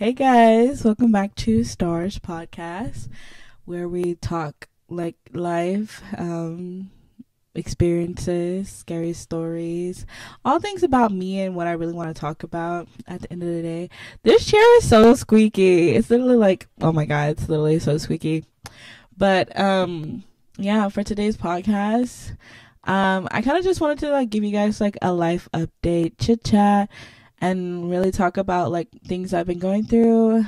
Hey guys, welcome back to Stars Podcast, where we talk like life, experiences, scary stories, all things about me and what I really want to talk about at the end of the day. This chair is so squeaky. It's literally like, oh my god, it's literally so squeaky. But yeah, for today's podcast, I kind of just wanted to like give you guys like a life update, chit chat, and really talk about like things I've been going through.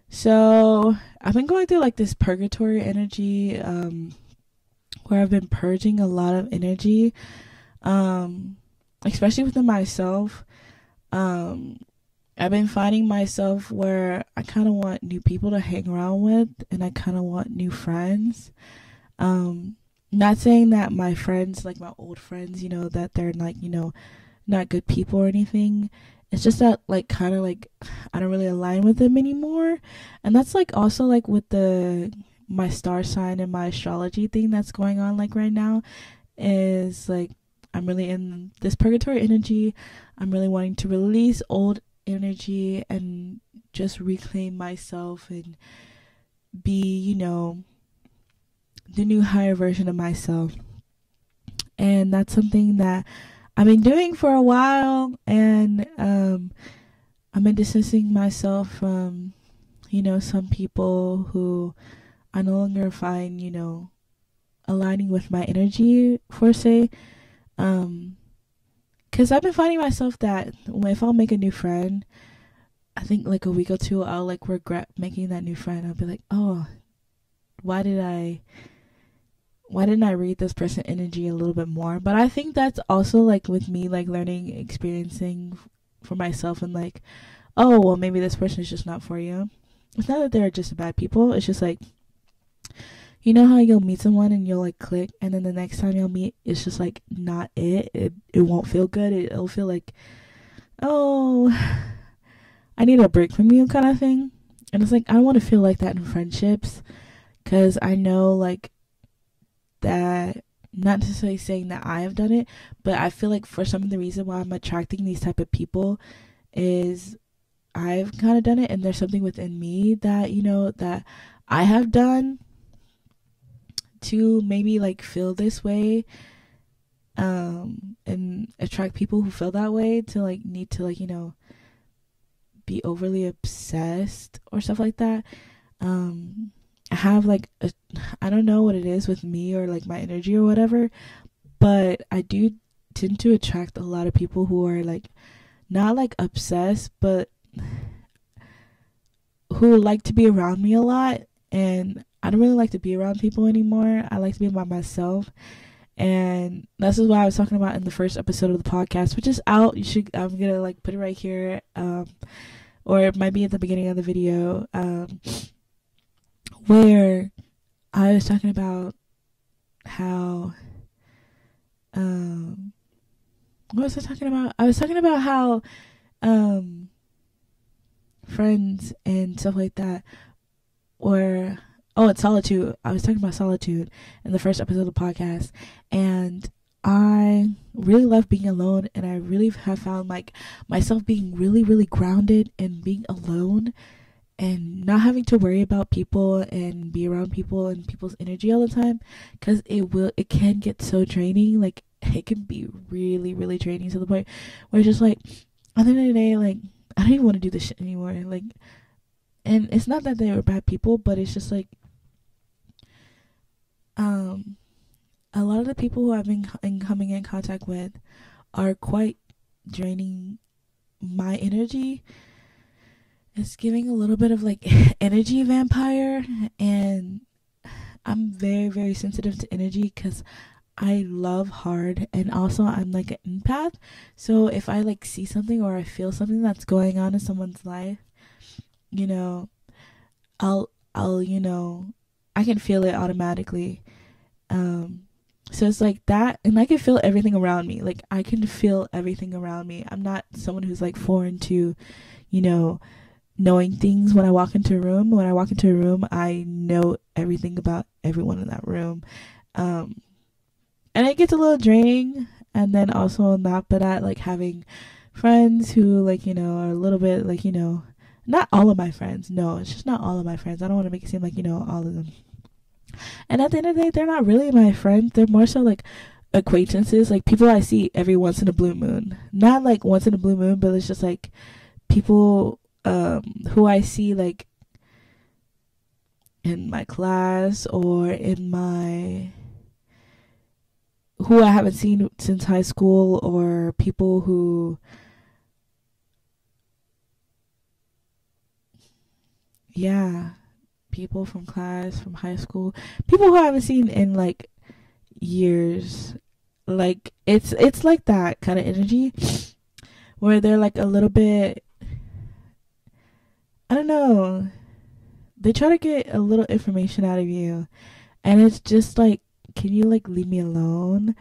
So I've been going through like this purgatory energy, where I've been purging a lot of energy, especially within myself. I've been finding myself where I kind of want new people to hang around with, and I kind of want new friends. Not saying that my friends, like my old friends, that they're like, not good people or anything. It's just that like kind of like I don't really align with them anymore. And that's like also like with the my star sign and my astrology thing that's going on like right now is like I'm really in this purgatory energy. I'm really wanting to release old energy and just reclaim myself and be, the new higher version of myself. And that's something that I've been doing for a while, and I've been distancing myself from, some people who I no longer find, aligning with my energy, for say. Because I've been finding myself that if I'll make a new friend, I think like a week or two, I'll like regret making that new friend. I'll be like, oh, why didn't I read this person energy a little bit more? But I think that's also like with me like learning, experiencing for myself, and like, oh well, maybe this person is just not for you. It's not that they're just bad people. It's just like, you know how you'll meet someone and you'll like click, and then the next time you'll meet, it's just like not it won't feel good. It'll feel like, oh, I need a break from you kind of thing. And it's like I don't want to feel like that in friendships, because I know like that, not necessarily saying that I have done it, but I feel like for some of the reason why I'm attracting these type of people is I've kind of done it, and there's something within me that that I have done to maybe like feel this way, and attract people who feel that way, to like need to like be overly obsessed or stuff like that. I have like I don't know what it is with me or like my energy or whatever, but I do tend to attract a lot of people who are like not like obsessed, but who like to be around me a lot. And I don't really like to be around people anymore. I like to be by myself. And this is what I was talking about in the first episode of the podcast, which is out. I'm gonna like put it right here, or it might be at the beginning of the video, where I was talking about how, what was I talking about? I was talking about how, friends and stuff like that were, it's solitude. I was talking about solitude in the first episode of the podcast, and I really love being alone, and I really have found like myself being really, really grounded and being alone, and not having to worry about people and be around people and people's energy all the time, because it can get so draining. Like it can be really, really draining to the point where it's just like at the end of the day, like I don't even want to do this shit anymore. Like, and it's not that they were bad people, but it's just like a lot of the people who I've been coming in contact with are quite draining my energy. It's giving a little bit of like energy vampire, and I'm very, very sensitive to energy because I love hard, and also I'm like an empath. So if I like see something or I feel something that's going on in someone's life, I'll I can feel it automatically. So it's like that, and I can feel everything around me. Like I can feel everything around me. I'm not someone who's like foreign to, knowing things when I walk into a room. When I walk into a room, I know everything about everyone in that room. And it gets a little draining. And then also on top of that, like having friends who like, you know, are a little bit like, you know, not all of my friends. No, it's just not all of my friends. I don't want to make it seem like, you know, all of them. And at the end of the day, they're not really my friends. They're more so like acquaintances, like people I see every once in a blue moon. Not like once in a blue moon, but it's just like people who I see like in my class or in my who I haven't seen since high school, or people who yeah, people from class, from high school, people who I haven't seen in like years. Like it's like that kind of energy where they're like a little bit, I don't know, they try to get a little information out of you, and it's just like, can you like leave me alone?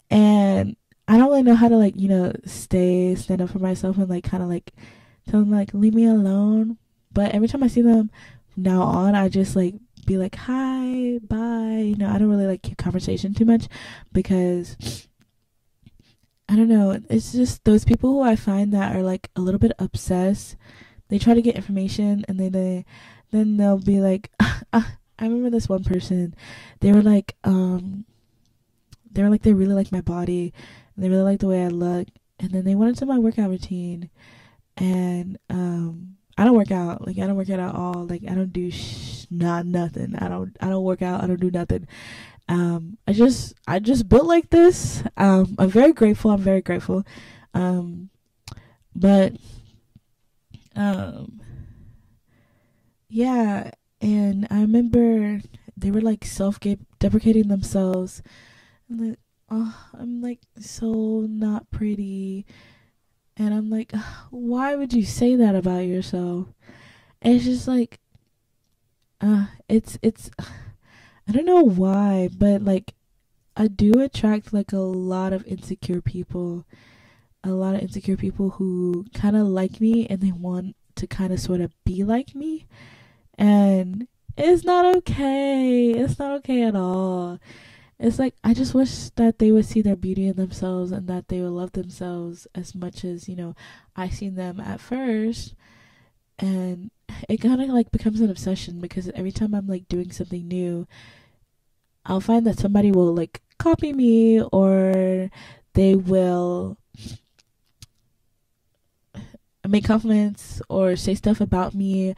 And I don't really know how to like, you know, stand up for myself and like kind of like tell them like leave me alone. But every time I see them from now on, I just like be like hi, bye. You know, I don't really like keep conversation too much because I don't know. It's just those people who I find that are like a little bit obsessed. They try to get information, and then they'll be like, I remember this one person. They were like, they really like my body, and they really like the way I look, and then they went into my workout routine, and I don't work out. Like I don't work out at all. Like I don't do nothing. I don't work out. I don't do nothing. I just built like this. I'm very grateful. But yeah, and I remember they were like deprecating themselves. I'm like, oh, I'm like so not pretty, and I'm like, why would you say that about yourself? And it's just like, it's I don't know why, but like I do attract like a lot of insecure people, who kind of like me and they want to kind of sort of be like me, and it's not okay. It's not okay at all. It's like I just wish that they would see their beauty in themselves and that they would love themselves as much as, you know, I seen them at first. And it kind of like becomes an obsession because every time I'm like doing something new, I'll find that somebody will like copy me, or they will make compliments or say stuff about me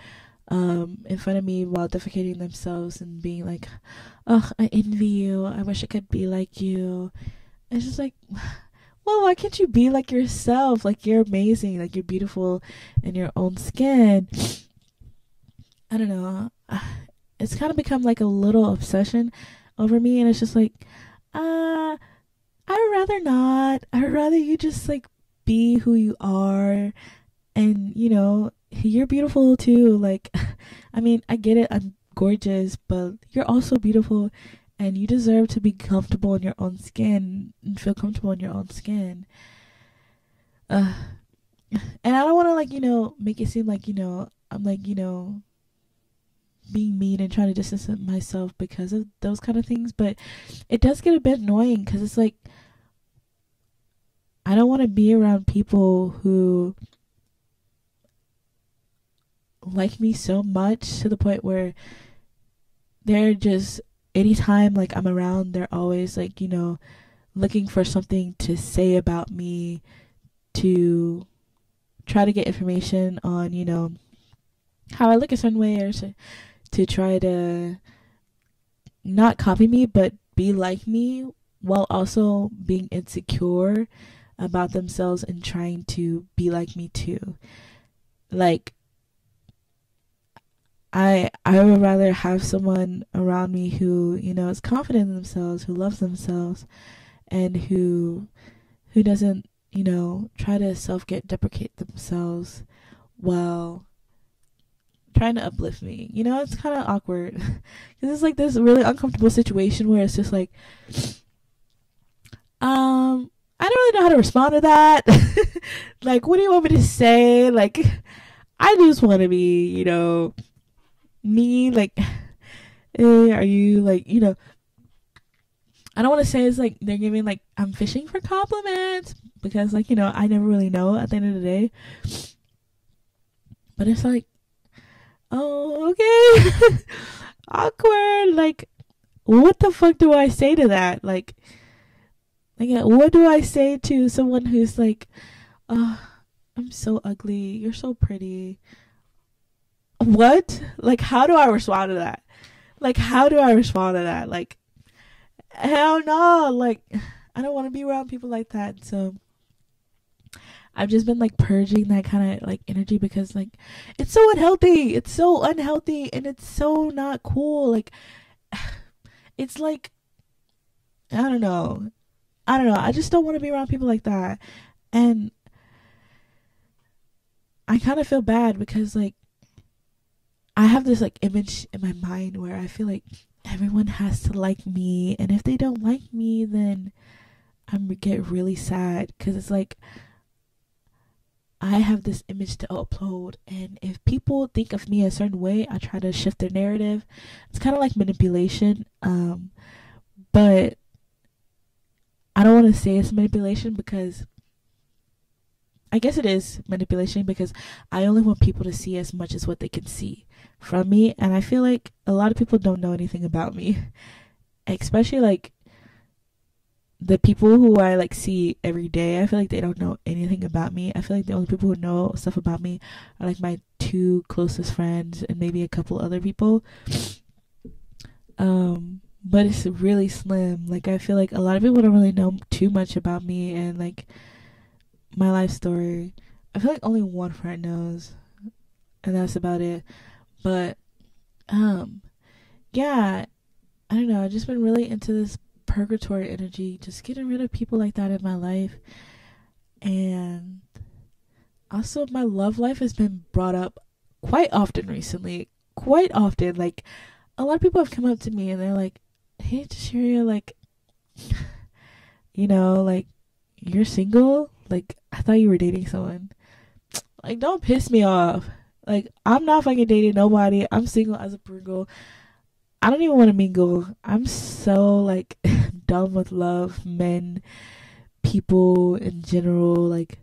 in front of me while defecating themselves and being like, oh, I envy you. I wish I could be like you. And it's just like, well, why can't you be like yourself? Like you're amazing. Like you're beautiful in your own skin. I don't know. It's kind of become like a little obsession over me, and it's just like, I'd rather not. I'd rather you just like be who you are, and you know, you're beautiful too. Like, I mean, I get it. I'm gorgeous, but you're also beautiful, and you deserve to be comfortable in your own skin and feel comfortable in your own skin. And I don't want to like, you know, make it seem like, you know, I'm like, you know, being mean and trying to distance myself because of those kind of things, but it does get a bit annoying because it's like I don't want to be around people who like me so much to the point where they're just, anytime like I'm around, they're always like, you know, looking for something to say about me, to try to get information on, you know, how I look a certain way, or to try to not copy me but be like me, while also being insecure about themselves and trying to be like me too. Like I would rather have someone around me who, you know, is confident in themselves, who loves themselves, and who doesn't, you know, try to deprecate themselves while trying to uplift me. You know, it's kind of awkward because it's like this really uncomfortable situation where it's just like, I don't really know how to respond to that. Like, what do you want me to say? Like, I just want to be, you know, me. Like, are you like, you know, I don't want to say it's like they're giving like I'm fishing for compliments, because like, you know, I never really know at the end of the day. But it's like, oh, okay. Awkward. Like, what the fuck do I say to that? Like, what do I say to someone who's like, I'm so ugly, you're so pretty? What? Like, how do I respond to that? Like, how do I respond to that? Like, hell no. Like, I don't want to be around people like that. So I've just been like purging that kind of like energy, because like it's so unhealthy. It's so unhealthy and it's so not cool. Like, it's like, I don't know. I just don't want to be around people like that. And I kind of feel bad because like I have this like image in my mind where I feel like everyone has to like me, and if they don't like me, then I get really sad, because it's like I have this image to upload, and if people think of me a certain way, I try to shift their narrative. It's kind of like manipulation, but I don't want to say it's manipulation, because I guess it is manipulation, because I only want people to see as much as what they can see from me. And I feel like a lot of people don't know anything about me, especially like the people who I like see every day. I feel like they don't know anything about me. I feel like the only people who know stuff about me are like my two closest friends and maybe a couple other people. But it's really slim. Like, I feel like a lot of people don't really know too much about me and like my life story. I feel like only one friend knows, and that's about it. But yeah, I don't know, I've just been really into this purgatory energy, just getting rid of people like that in my life. And also my love life has been brought up quite often recently. Quite often. Like, a lot of people have come up to me and they're like, hey Tashiria, like, you know, like, you're single? Like, I thought you were dating someone. Like, don't piss me off. Like, I'm not fucking dating nobody. I'm single as a Pringle. I don't even want to mingle. I'm so, like, done with love, men, people in general. Like,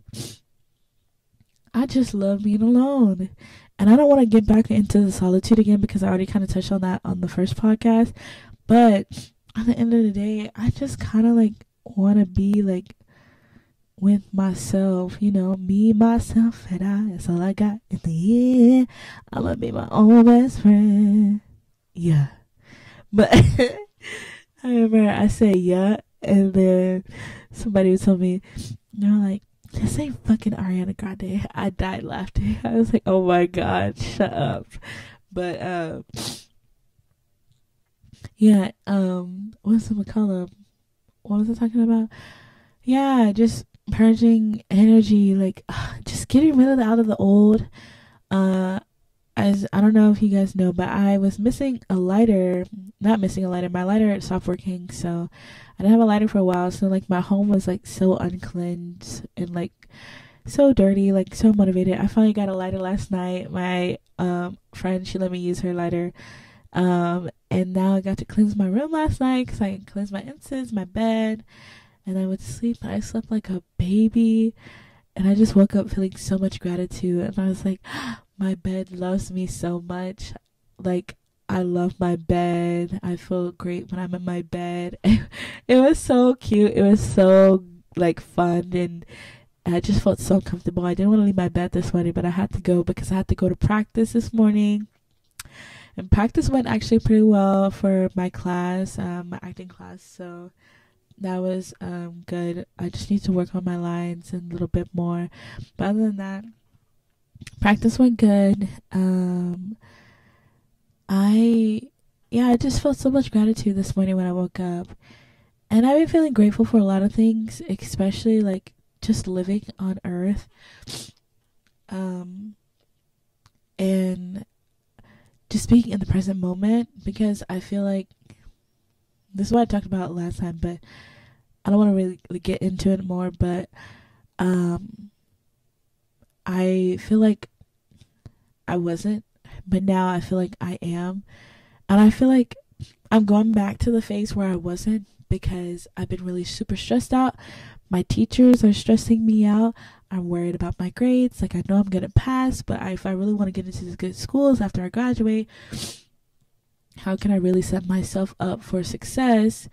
I just love being alone. And I don't want to get back into the solitude again, because I already kind of touched on that on the first podcast. But at the end of the day, I just kind of, like, want to be, like, with myself, you know, me, myself, and I. That's all I got in the end. I'm gonna be my own best friend. Yeah. But I remember I said yeah, and then somebody would tell me, they're like, this ain't fucking Ariana Grande. I died laughing. I was like, oh my god, shut up. But yeah, what's the McCullum? What was I talking about? Yeah, just purging energy, like just getting rid of out of the old. As I don't know if you guys know, but I was missing a lighter. Not missing a lighter. My lighter stopped working, so I didn't have a lighter for a while. So like my home was like so uncleansed and like so dirty, like so motivated. I finally got a lighter last night. My friend, she let me use her lighter. And now I got to cleanse my room last night, because I can cleanse my incense, my bed. And I went to sleep, and I slept like a baby. And I just woke up feeling so much gratitude. And I was like, my bed loves me so much. Like, I love my bed. I feel great when I'm in my bed. It was so cute. It was so, like, fun. And I just felt so comfortable. I didn't want to leave my bed this morning, but I had to go because I had to go to practice this morning. And practice went actually pretty well for my class, my acting class. So that was good. I just need to work on my lines and a little bit more. But other than that, practice went good. I just felt so much gratitude this morning when I woke up. And I've been feeling grateful for a lot of things, especially like just living on Earth. And just being in the present moment, because I feel like this is what I talked about last time, but I don't want to really get into it more, but I feel like I wasn't, but now I feel like I am. And I feel like I'm going back to the phase where I wasn't, because I've been really super stressed out my teachers are stressing me out. I'm worried about my grades. Like, I know I'm going to pass, but if I really want to get into these good schools after I graduate, how can I really set myself up for success?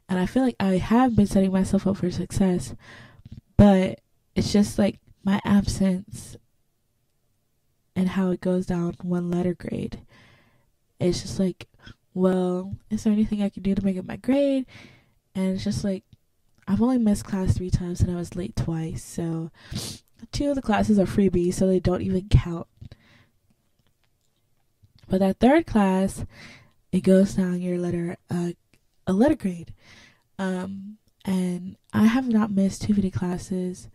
And I feel like I have been setting myself up for success, but it's just like my absence and how it goes down one letter grade. It's just like, well, is there anything I can do to make up my grade? And it's just like, I've only missed class 3 times and I was late twice. So 2 of the classes are freebies, so they don't even count. But that 3rd class, it goes down your letter, a letter grade. And I have not missed too many classes.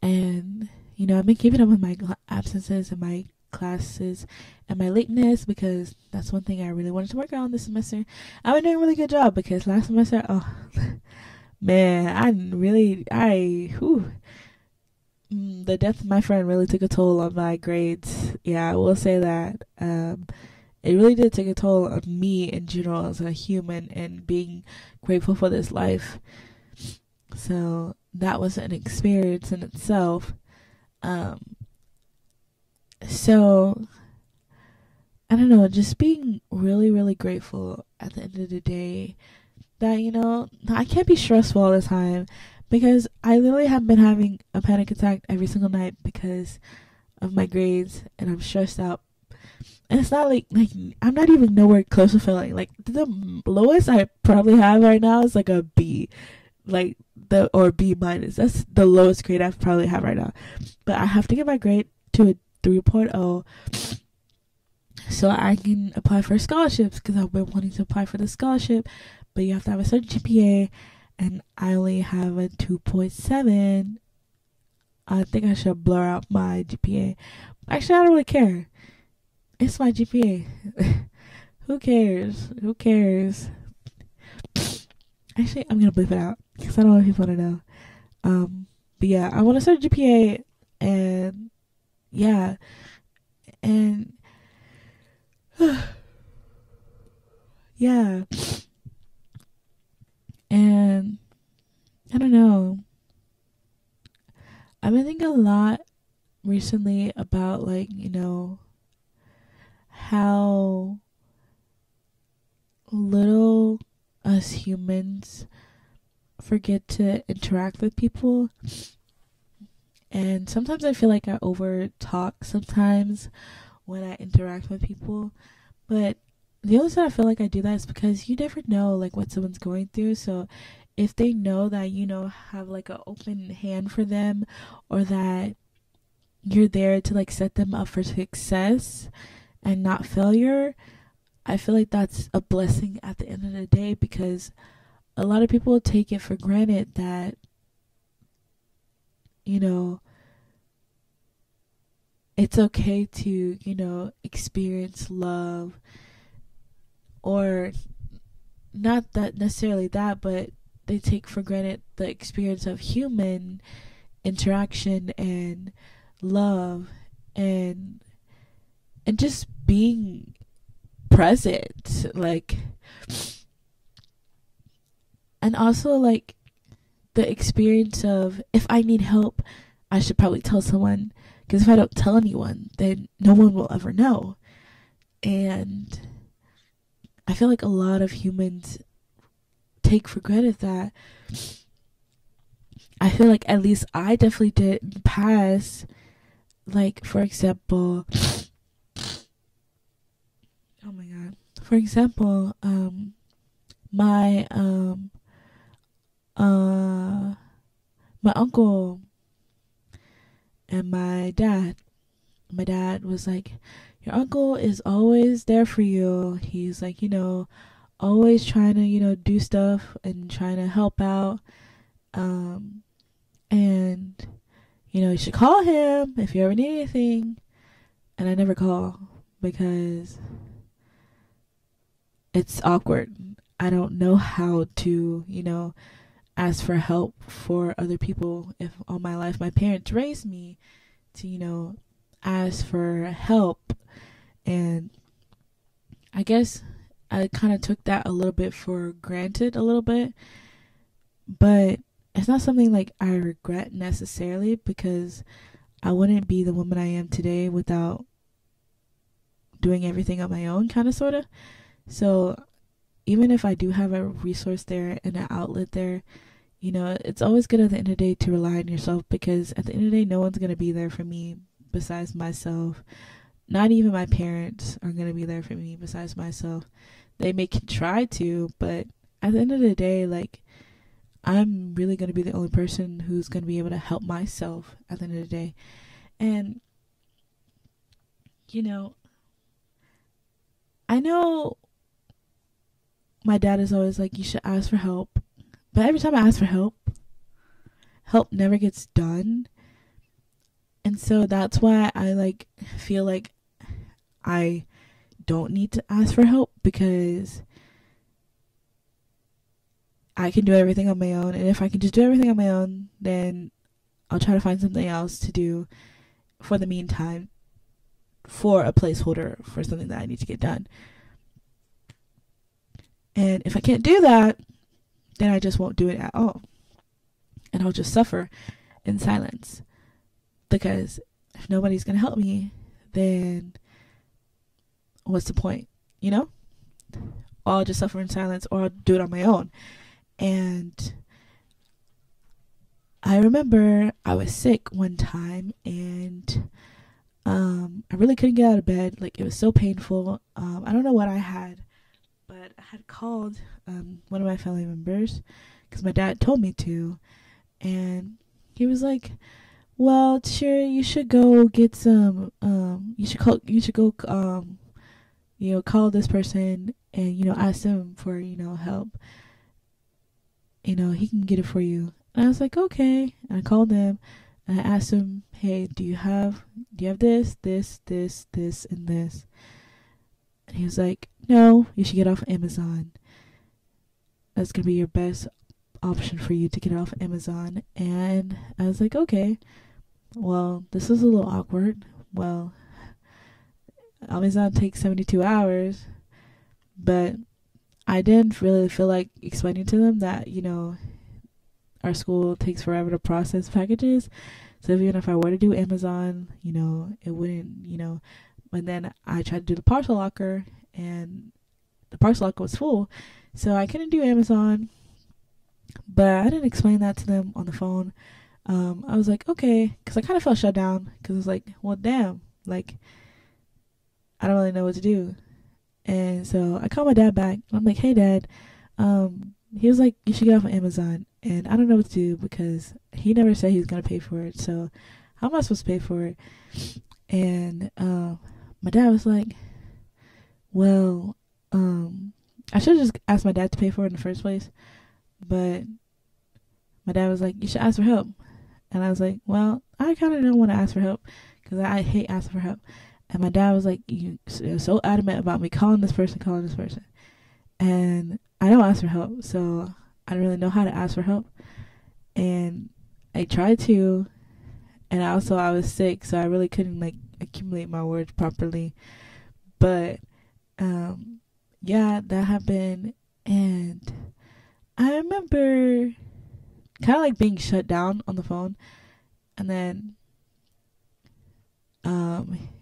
And, you know, I've been keeping up with my absences and my classes and my lateness, because that's one thing I really wanted to work on this semester. I've been doing a really good job, because last semester, oh man, the death of my friend really took a toll on my grades. Yeah, I will say that. It really did take a toll on me in general as a human, and being grateful for this life. So that was an experience in itself. So I don't know, just being really, really grateful at the end of the day that, you know, I can't be stressful all the time, because I literally have been having a panic attack every single night because of my grades, and I'm stressed out. And it's not like I'm not even nowhere close to failing. Like, the lowest I probably have right now is like a B, or B minus. That's the lowest grade I probably have right now. But I have to get my grade to a 3.0 so I can apply for scholarships, because I've been wanting to apply for the scholarship, but you have to have a certain GPA, and I only have a 2.7. I think I should blur out my GPA. Actually, I don't really care. It's my GPA. Who cares? Actually, I'm gonna bleep it out, because I don't want people to know. But yeah, I want to start GPA, and yeah, and yeah, and I don't know. I've been thinking a lot recently about, like, you know, how little us humans forget to interact with people. And sometimes I feel like I over talk sometimes when I interact with people. But the only reason I feel like I do that is because you never know, like, what someone's going through. So if they know that, you know, have like an open hand for them, or that you're there to like set them up for success and not failure, I feel like that's a blessing at the end of the day, because a lot of people take it for granted that, you know, it's okay to, you know, experience love, or not that necessarily that, but they take for granted the experience of human interaction and love, and just being present, like, and also like the experience of, if I need help, I should probably tell someone, because if I don't tell anyone, then no one will ever know. And I feel like a lot of humans take for granted that. I feel like at least I definitely did in the past. Like, for example, oh my god. For example, my my uncle and my dad. My dad was like, your uncle is always there for you. He's like, you know, always trying to, you know, do stuff and trying to help out. And, you know, you should call him if you ever need anything. And I never call, because it's awkward. I don't know how to, you know, ask for help for other people. If all my life my parents raised me to, you know, ask for help. And I guess I kind of took that a little bit for granted, a little bit. but it's not something like I regret necessarily, because I wouldn't be the woman I am today without doing everything on my own, kind of, sort of. So even if I do have a resource there and an outlet there, it's always good at the end of the day to rely on yourself, because at the end of the day, no one's going to be there for me besides myself. Not even my parents are going to be there for me besides myself. They may try to, but at the end of the day, like, I'm really going to be the only person who's going to be able to help myself at the end of the day. And, you know, I know my dad is always like, you should ask for help. But every time I ask for help, help never gets done. And so that's why I like feel like I don't need to ask for help, because I can do everything on my own. And if I can just do everything on my own, then I'll try to find something else to do for the meantime, for a placeholder for something that I need to get done. And if I can't do that, then I just won't do it at all. And I'll just suffer in silence. Because if nobody's going to help me, then what's the point? Or I'll just suffer in silence, or I'll do it on my own. And I remember I was sick one time, and I really couldn't get out of bed. Like, it was so painful. I don't know what I had, but I had called one of my family members, because my dad told me to. And he was like, well, sure, you should go get some, you should go, call this person and, ask them for, help. He can get it for you. And I was like, okay. And I called them and I asked him, hey, do you have this, and this? And he was like, no, you should get off Amazon. That's going to be your best option for you, to get off Amazon. And I was like, okay. Well, this was a little awkward. Well, Amazon takes 72 hours, but I didn't really feel like explaining to them that, our school takes forever to process packages. So even if I were to do Amazon, it wouldn't, and then I tried to do the parcel locker, and the parcel locker was full. So I couldn't do Amazon, but I didn't explain that to them on the phone. I was like, okay, because I kind of felt shut down, because I was like, well, damn, like, I don't really know what to do. And so I called my dad back, and I'm like, hey, Dad, he was like, you should get off of Amazon, and I don't know what to do, because he never said he was going to pay for it, so how am I supposed to pay for it? And my dad was like, well, I should have just asked my dad to pay for it in the first place, but my dad was like, you should ask for help. And I was like, well, I kind of don't want to ask for help, because I hate asking for help. And my dad was like, you're so adamant about me calling this person. And I don't ask for help, so I don't really know how to ask for help. And I tried to, and I was sick, so I really couldn't, like, accumulate my words properly. But, yeah, that happened. And I remember kind of like being shut down on the phone, and then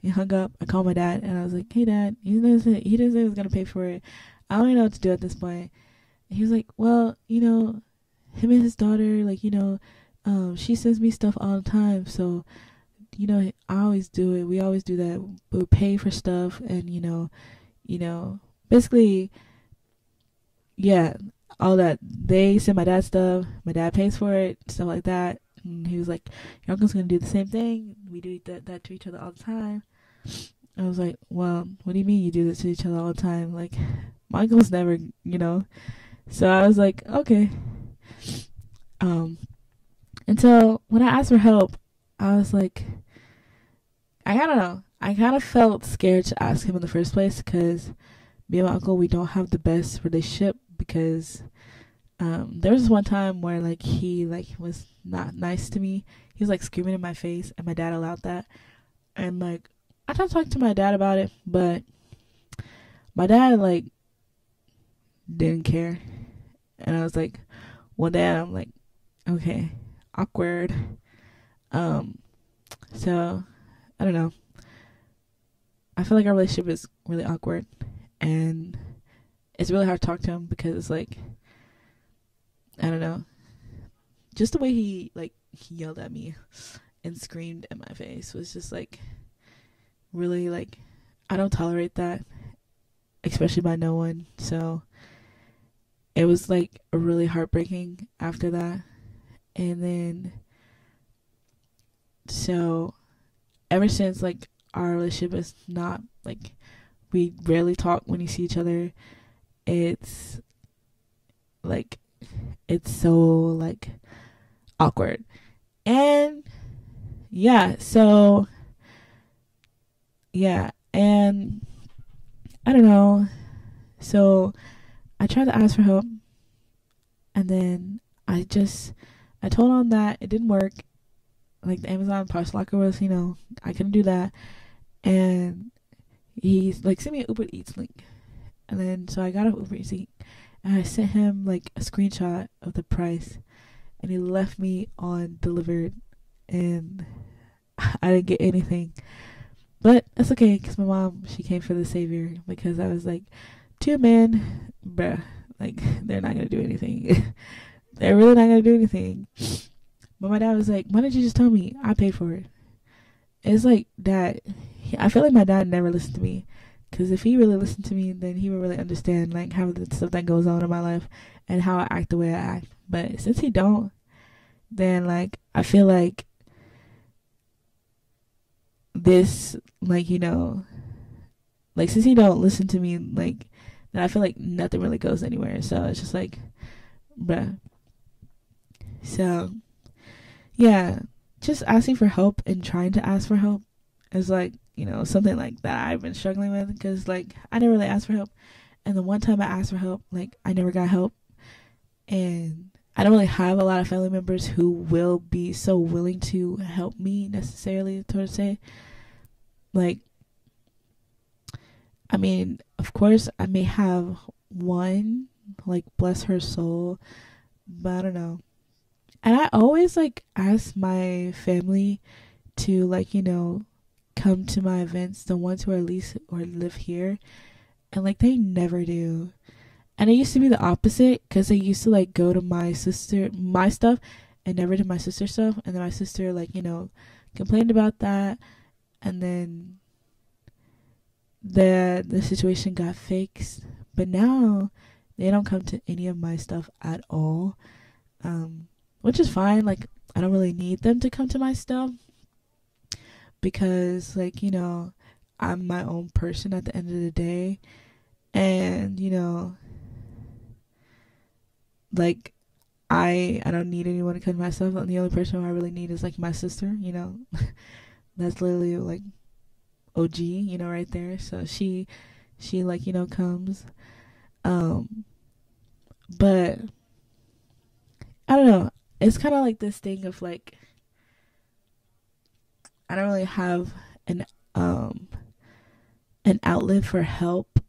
he hung up. I called my dad, and I was like, hey, Dad, he didn't say he was gonna pay for it. I don't even know what to do at this point. And he was like, well, him and his daughter, like, she sends me stuff all the time, so I always do it. We always do that. We pay for stuff, and basically, yeah, all that. They send my dad stuff, my dad pays for it, stuff like that. And he was like, your uncle's gonna do the same thing. We do that to each other all the time. I was like, well, what do you mean you do this to each other all the time? Like, my uncle's never, So I was like, okay. And so when I asked for help, I was like, I don't know. I kind of felt scared to ask him in the first place, because me and my uncle, we don't have the best relationship, because there was one time where, like, he, like, was not nice to me. He was, like, screaming in my face, and my dad allowed that. And, like, I tried to talk to my dad about it, but my dad, like, didn't care. And I was like, Well, then I'm like, okay, awkward. Um, so I don't know. I feel like our relationship is really awkward, and it's really hard to talk to him because it's like, I don't know, just the way he yelled at me and screamed in my face was just like really like, I don't tolerate that, especially by no one. So it was like really heartbreaking after that. And then so ever since, like, our relationship is not like, we rarely talk when you see each other. It's like, it's so like awkward. And yeah, so yeah, and I don't know. So I tried to ask for help, and then I told him that it didn't work. Like, the Amazon parcel locker was, I couldn't do that. And he's like, sent me an Uber Eats link. And then so I got an Uber Eats link, and I sent him like a screenshot of the price, and he left me on delivered, and I didn't get anything. But that's okay, because my mom, she came for the savior, because I was like, 2 men, bruh, like, they're not going to do anything. They're really not going to do anything. But my dad was like, why didn't you just tell me? I paid for it. It's like, Dad, I feel like my dad never listened to me. Because if he really listened to me, then he would really understand, like, how the stuff that goes on in my life and how I act the way I act. But since he don't, then, like, I feel like this, like, like, since he don't listen to me, like, then I feel like nothing really goes anywhere. So it's just like, bruh. So yeah, just asking for help and trying to ask for help is like, something like that I've been struggling with, because like, I never really asked for help, and the one time I asked for help, like, I never got help. And I don't really have a lot of family members who will be so willing to help me necessarily, to say. Like, I mean, of course I may have one, like, bless her soul, but I don't know. And I always like ask my family to, like, come to my events, the ones who are least or live here, and like, they never do. And it used to be the opposite, because they used to like go to my stuff, and never to my sister's stuff. And then my sister, like, complained about that, and then the situation got fixed. But now they don't come to any of my stuff at all, which is fine. Like, I don't really need them to come to my stuff, because, like, I'm my own person at the end of the day. And like, I don't need anyone to come to my stuff. And the only person who I really need is like my sister. That's literally like OG, right there. So she like, comes. But I don't know. It's kind of like this thing of like, I don't really have an outlet for help.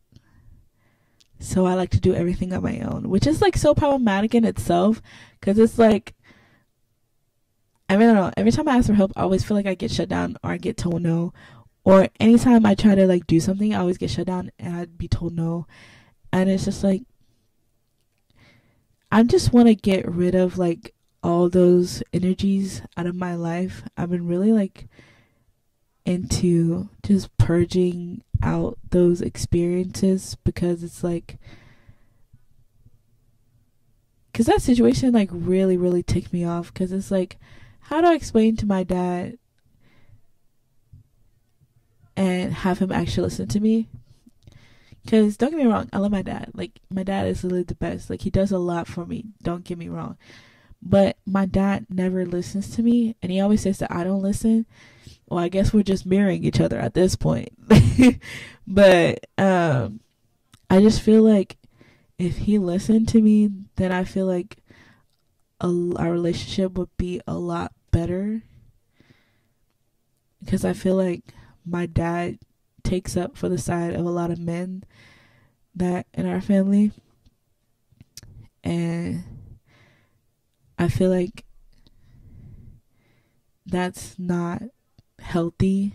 So I like to do everything on my own, which is like so problematic in itself, because it's like, I mean, I don't know. Every time I ask for help, I always feel like I get shut down, or I get told no. Or anytime I try to like do something, I always get shut down and I'd be told no. And it's just like, I just want to get rid of like all those energies out of my life. I've been really like into just purging out those experiences, because it's like, because that situation like really, really ticked me off, because it's like, how do I explain to my dad and have him actually listen to me? Because don't get me wrong, I love my dad. Like, my dad is literally the best. Like, he does a lot for me, don't get me wrong. But my dad never listens to me, and he always says that I don't listen. Well, I guess we're just mirroring each other at this point. But I just feel like if he listened to me, then I feel like our relationship would be a lot better. Because I feel like my dad takes up for the side of a lot of men that in our family. And I feel like that's not healthy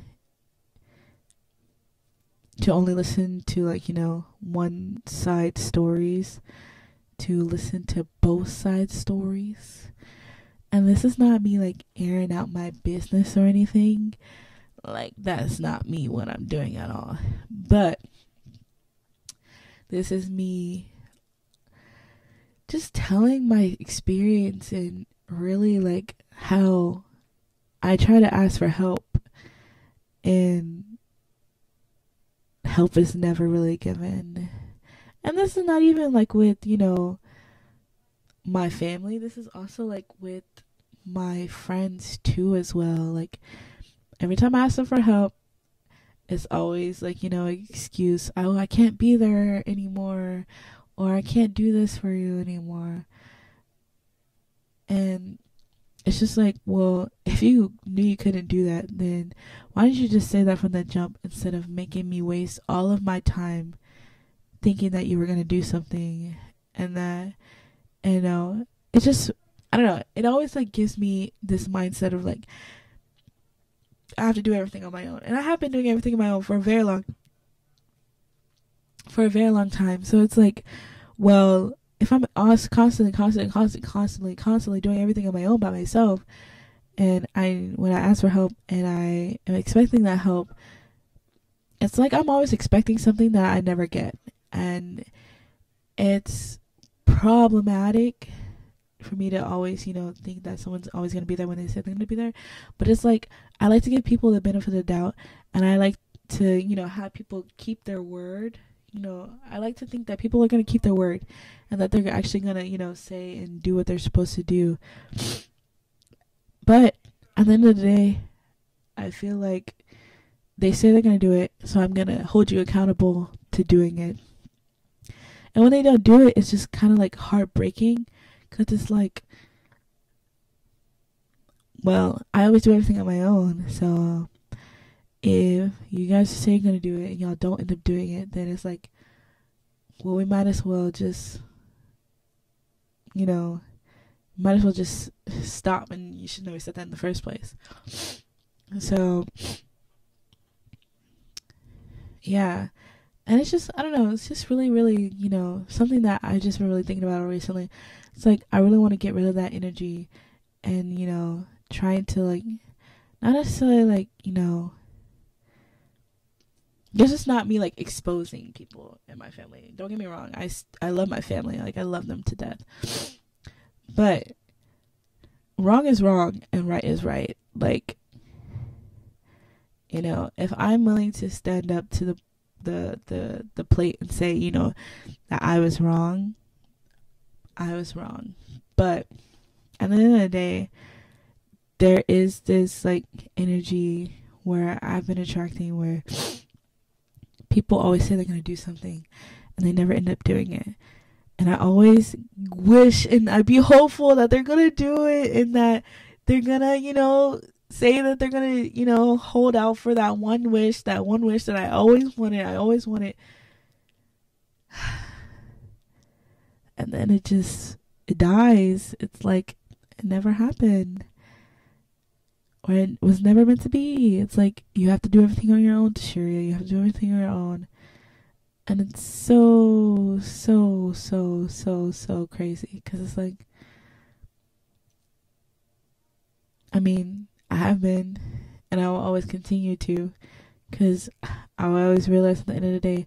to only listen to, like, one side stories, to listen to both side stories. And this is not me like airing out my business or anything. Like, that's not me what I'm doing at all. But this is me just telling my experience, and really like how I try to ask for help and help is never really given. And this is not even like with, my family. This is also like with my friends too as well. Like, every time I ask them for help, it's always like, excuse. Oh, I can't be there anymore, or I can't do this for you anymore. And it's just like, well, if you knew you couldn't do that, then why didn't you just say that from the jump, instead of making me waste all of my time thinking that you were going to do something? And that, it just, I don't know, it always like gives me this mindset of like, I have to do everything on my own. And I have been doing everything on my own for a very long time. So it's like, well, if I'm constantly doing everything on my own by myself, and when I ask for help and I am expecting that help, it's like I'm always expecting something that I never get. And it's problematic for me to always, think that someone's always going to be there when they say they're going to be there. But it's like, I like to give people the benefit of the doubt, and I like to, have people keep their word. I like to think that people are going to keep their word, and that they're actually going to, say and do what they're supposed to do. But at the end of the day, I feel like they say they're going to do it, so I'm going to hold you accountable to doing it. And when they don't do it, it's just kind of like heartbreaking, because it's like, well, I always do everything on my own. So if you guys say you're going to do it and y'all don't end up doing it, then it's like, well, we might as well just, stop, and you should never said that in the first place. So, yeah. And it's just, I don't know, it's just really, really, something that I just been really thinking about recently. It's like, I really want to get rid of that energy, and, trying to, like, not necessarily, like, this is not me, like, exposing people in my family. Don't get me wrong. I love my family. Like, I love them to death. But wrong is wrong and right is right. Like, if I'm willing to stand up to the plate and say, that I was wrong. But at the end of the day, there is this, like, energy where I've been attracting, where people always say they're going to do something and they never end up doing it. And I always wish, and I'd be hopeful that they're going to do it, and that they're going to, say that they're going to, hold out for that one wish that I always wanted. And then it dies. It's like it never happened. Or it was never meant to be. It's like, you have to do everything on your own, Tashiria. You have to do everything on your own. And it's so crazy. Because it's like, I mean, I have been, and I will always continue to. Because I always realize at the end of the day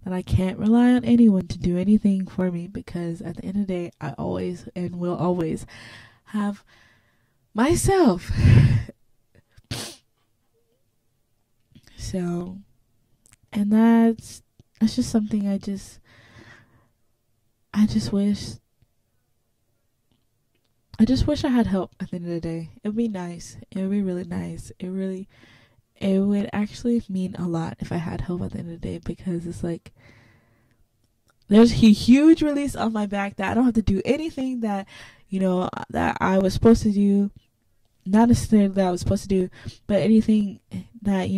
that I can't rely on anyone to do anything for me. Because at the end of the day, I always and will always have myself. So, and that's just something I just wish I had help at the end of the day. It would be nice. It would be really nice. It would actually mean a lot if I had help at the end of the day, because it's like, there's a huge release on my back that I don't have to do anything that, that I was supposed to do. Not necessarily that I was supposed to do, but anything that,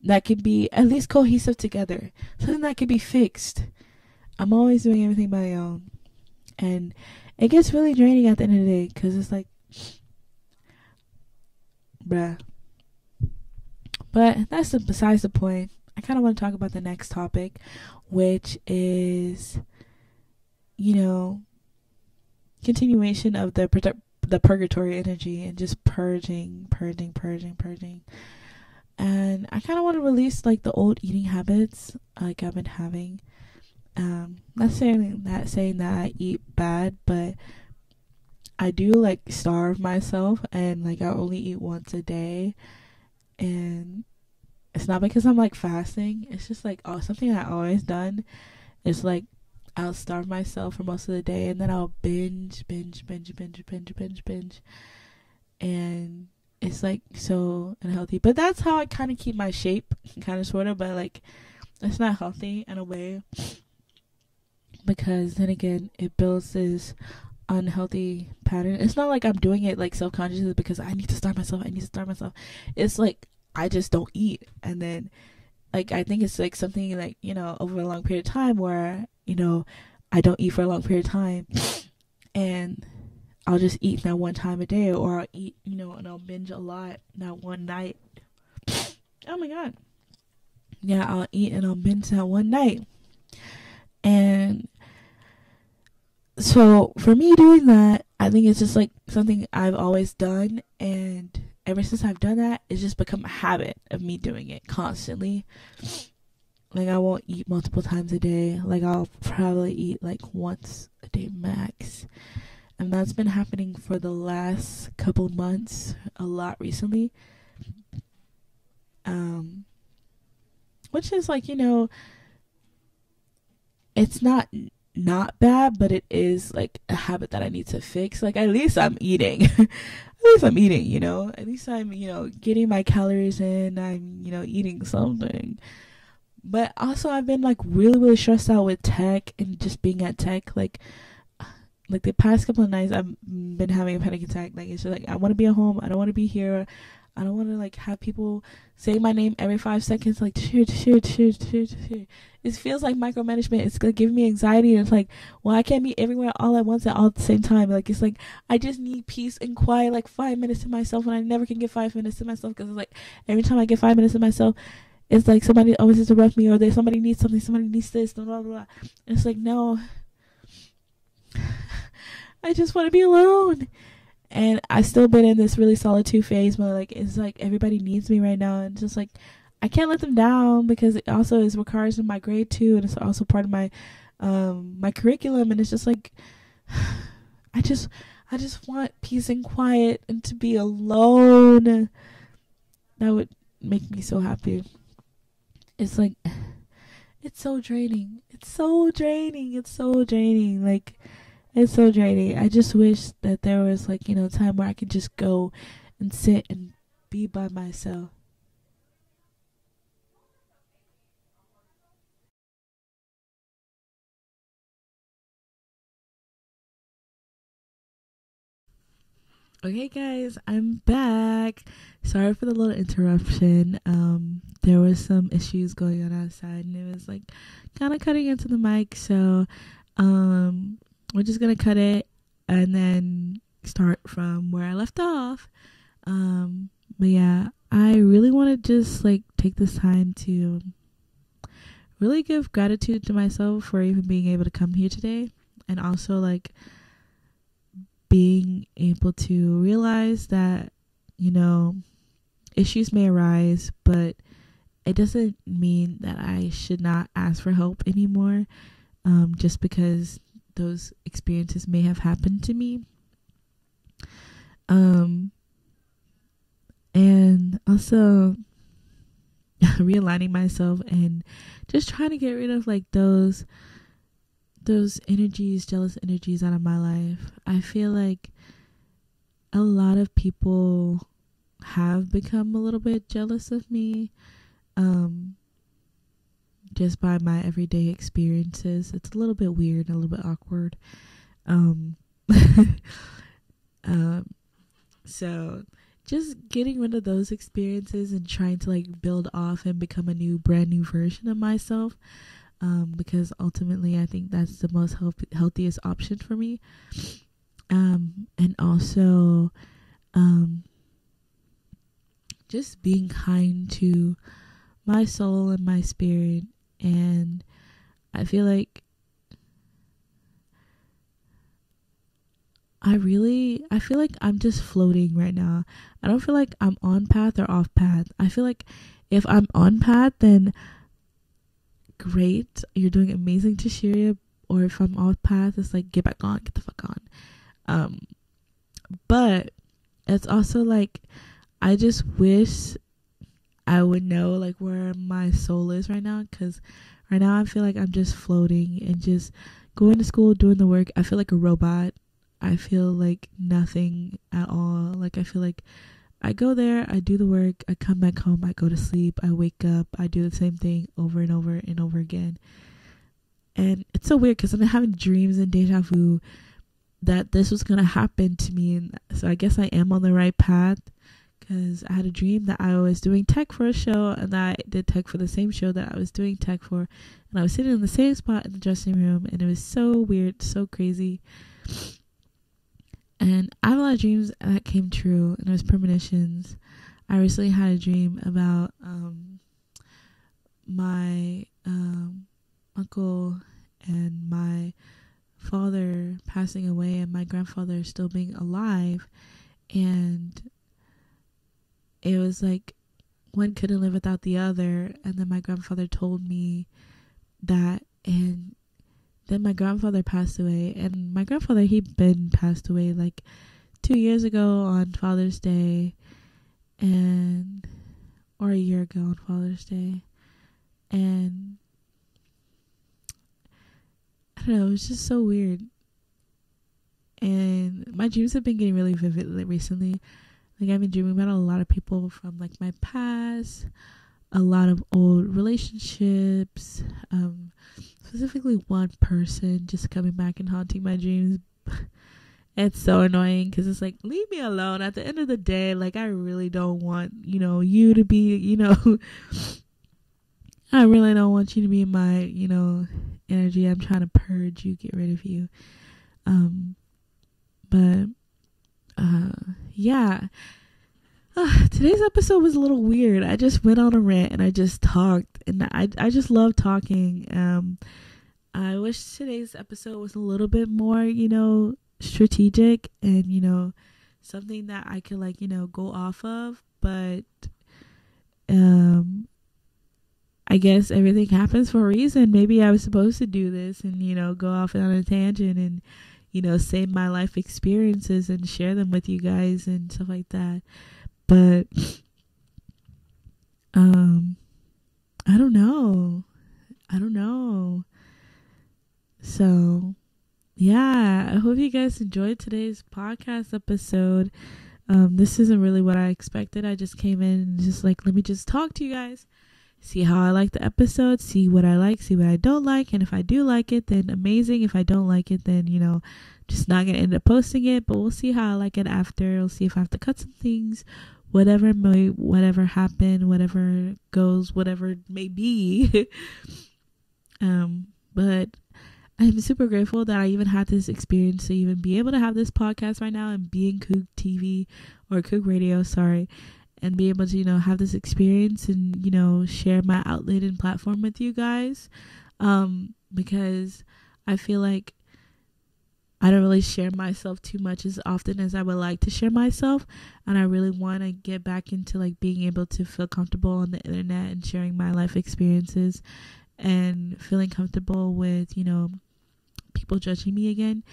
that could be at least cohesive together. Something that could be fixed. I'm always doing everything by my own. And it gets really draining at the end of the day, because it's like, bruh. But that's besides the point. I kind of want to talk about the next topic, which is, you know, continuation of the purgatory energy, and just purging. And I kind of want to release like the old eating habits like I've been having. Not saying that I eat bad, but I do like starve myself, and like I only eat once a day. And it's not because I'm like fasting. It's just like, oh, something I always done. It's like I'll starve myself for most of the day, and then I'll binge. And it's like so unhealthy. But that's how I kind of keep my shape, kind of, sort of. But like, it's not healthy in a way, because then again, it builds this unhealthy pattern. It's not like I'm doing it like self-consciously because I need to starve myself. It's like I just don't eat, and then like I think it's like something like, you know, over a long period of time where, you know, I don't eat for a long period of time, and I'll just eat that one time a day, or I'll eat, you know, and I'll binge a lot that one night. Oh my god. Yeah, I'll eat and I'll binge that one night. And so for me doing that, I think it's just like something I've always done, and ever since I've done that, it's just become a habit of me doing it constantly. Like I won't eat multiple times a day. Like I'll probably eat like once a day max. And that's been happening for the last couple months, a lot recently. Which is like, you know, it's not bad, but it is like a habit that I need to fix. Like at least I'm eating. At least I'm eating, you know. At least I'm, you know, getting my calories in. I'm, you know, eating something. But also I've been like really stressed out with tech and just being at tech. Like the past couple of nights I've been having a panic attack. Like it's just like I want to be at home. I don't want to be here. I don't want to like have people say my name every 5 seconds. Like shoot. It feels like micromanagement. It's gonna give me anxiety, and it's like, well, I can't be everywhere all at once at all at the same time. Like it's like I just need peace and quiet, like 5 minutes to myself, and I never can get 5 minutes to myself, because it's like every time I get 5 minutes to myself, it's like somebody always interrupt me, or somebody needs something, somebody needs this, blah blah blah. And it's like, no, I just want to be alone. And I still been in this really solitude phase where like it's like everybody needs me right now, and just like I can't let them down, because it also is requires in my grade too, and it's also part of my my curriculum. And it's just like I just want peace and quiet and to be alone. That would make me so happy. It's like it's so draining. Like it's so draining. I just wish that there was like, you know, time where I could just go and sit and be by myself. Okay guys, I'm back. Sorry for the little interruption. There was some issues going on outside, and it was like kind of cutting into the mic, so we're just gonna cut it and then start from where I left off. But yeah, I really want to just like take this time to really give gratitude to myself for even being able to come here today, and also like being able to realize that, you know, issues may arise, but it doesn't mean that I should not ask for help anymore, just because those experiences may have happened to me. And also realigning myself and just trying to get rid of like those energies, jealous energies out of my life. I feel like a lot of people have become a little bit jealous of me, just by my everyday experiences. It's a little bit weird, a little bit awkward. So just getting rid of those experiences and trying to like build off and become a brand new version of myself. Because ultimately I think that's the most healthiest option for me. And also just being kind to my soul and my spirit. And I feel like I feel like I'm just floating right now. I don't feel like I'm on path or off path. I feel like if I'm on path, then great, you're doing amazing, Tashiria. Or if I'm off path, it's like, get back on, get the fuck on. But it's also like, I just wish I would know like where my soul is right now, because right now I feel like I'm just floating and just going to school, doing the work. I feel like a robot. I feel like nothing at all. Like, I feel like I go there, I do the work, I come back home, I go to sleep, I wake up, I do the same thing over and over and over again. And it's so weird because I'm having dreams and deja vu that this was going to happen to me. And so I guess I am on the right path, because I had a dream that I was doing tech for a show, and that I did tech for the same show that I was doing tech for. And I was sitting in the same spot in the dressing room, and it was so weird, so crazy. And I have a lot of dreams that came true, and it was premonitions. I recently had a dream about my uncle and my father passing away, and my grandfather still being alive. And it was like one couldn't live without the other. And then my grandfather told me that, and then my grandfather passed away. And my grandfather, he'd been passed away like 2 years ago on Father's Day, and or a year ago on Father's Day. And I don't know, it was just so weird. And my dreams have been getting really vivid recently. Like, I've been dreaming about a lot of people from like my past, a lot of old relationships, specifically one person just coming back and haunting my dreams. It's so annoying because it's like, leave me alone. At the end of the day, like, I really don't want, you to be, I really don't want you to be my, energy. I'm trying to purge you, get rid of you. But yeah. Today's episode was a little weird. I just went on a rant and I just talked, and I just love talking. I wish today's episode was a little bit more, strategic and, something that I could like, go off of. But I guess everything happens for a reason. Maybe I was supposed to do this and, go off on a tangent and, say my life experiences and share them with you guys and stuff like that. But I don't know. So yeah, I hope you guys enjoyed today's podcast episode. This isn't really what I expected. I just came in and just like, let me just talk to you guys, see how I like the episode, see what I like, see what I don't like. And if I do like it, then amazing. If I don't like it, then, just not going to end up posting it. But we'll see how I like it after. We'll see if I have to cut some things, whatever happen, whatever goes, whatever it may be. But I'm super grateful that I even had this experience to even be able to have this podcast right now and be in Coog TV or Coog Radio, and be able to, have this experience and, share my outlet and platform with you guys. Because I feel like I don't really share myself too much as often as I would like to share myself. And I really want to get back into like being able to feel comfortable on the internet and sharing my life experiences and feeling comfortable with, people judging me again.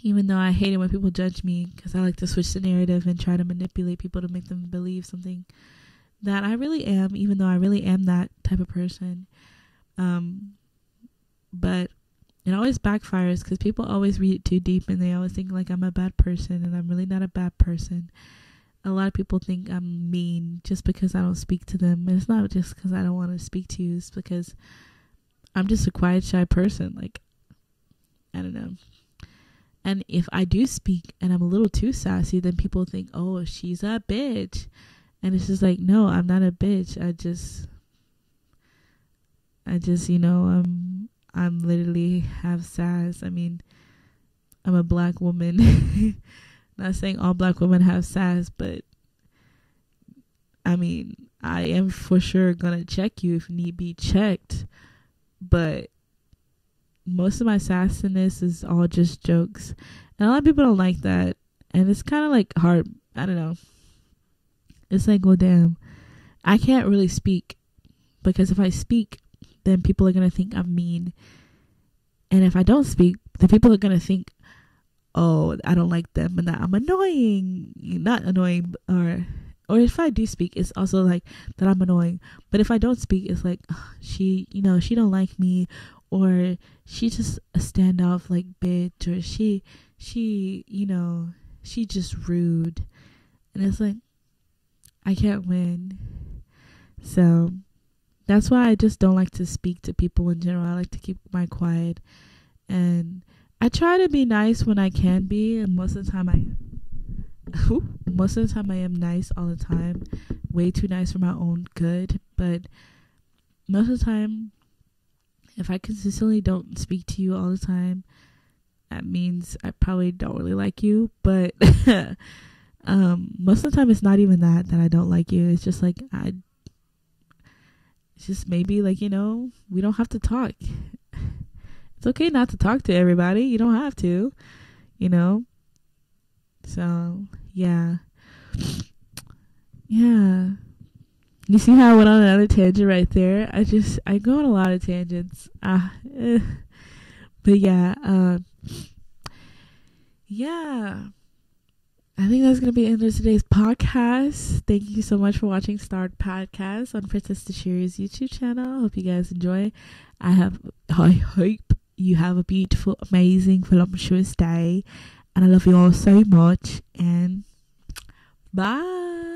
Even though I hate it when people judge me, because I like to switch the narrative and try to manipulate people to make them believe something that I really am, even though I really am that type of person. But it always backfires because people always read it too deep and they always think like I'm a bad person, and I'm really not a bad person. A lot of people think I'm mean just because I don't speak to them. And it's not just because I don't want to speak to you. It's because I'm just a quiet, shy person. Like, I don't know. And if I do speak and I'm a little too sassy, then people think, oh, she's a bitch. And it's just like, no, I'm not a bitch. I just, I'm literally have sass. I mean, I'm a black woman. Not saying all black women have sass, but I mean, I am for sure gonna check you if need be checked. But most of my sassiness is all just jokes. And a lot of people don't like that. And it's kind of like hard. I don't know. It's like, well, damn. I can't really speak. Because if I speak, then people are going to think I'm mean. And if I don't speak, then people are going to think, oh, I don't like them and that I'm annoying. Not annoying. Or if I do speak, it's also like that I'm annoying. But if I don't speak, it's like, oh, she don't like me. Or she just a standoff like bitch. Or she just rude. And it's like, I can't win. So that's why I just don't like to speak to people in general. I like to keep my quiet. And I try to be nice when I can be. And most of the time I am nice all the time. Way too nice for my own good. But most of the time, if I consistently don't speak to you all the time, that means I probably don't really like you. But most of the time it's not even that I don't like you. It's just like it's just maybe like, we don't have to talk. It's okay not to talk to everybody. You don't have to, So yeah. You see how I went on another tangent right there? I go on a lot of tangents. But yeah, I think that's going to be the end of today's podcast. Thank you so much for watching Start Podcast on Princess Tashiri's YouTube channel. Hope you guys enjoy. I hope you have a beautiful, amazing, voluptuous day. And I love you all so much. And bye.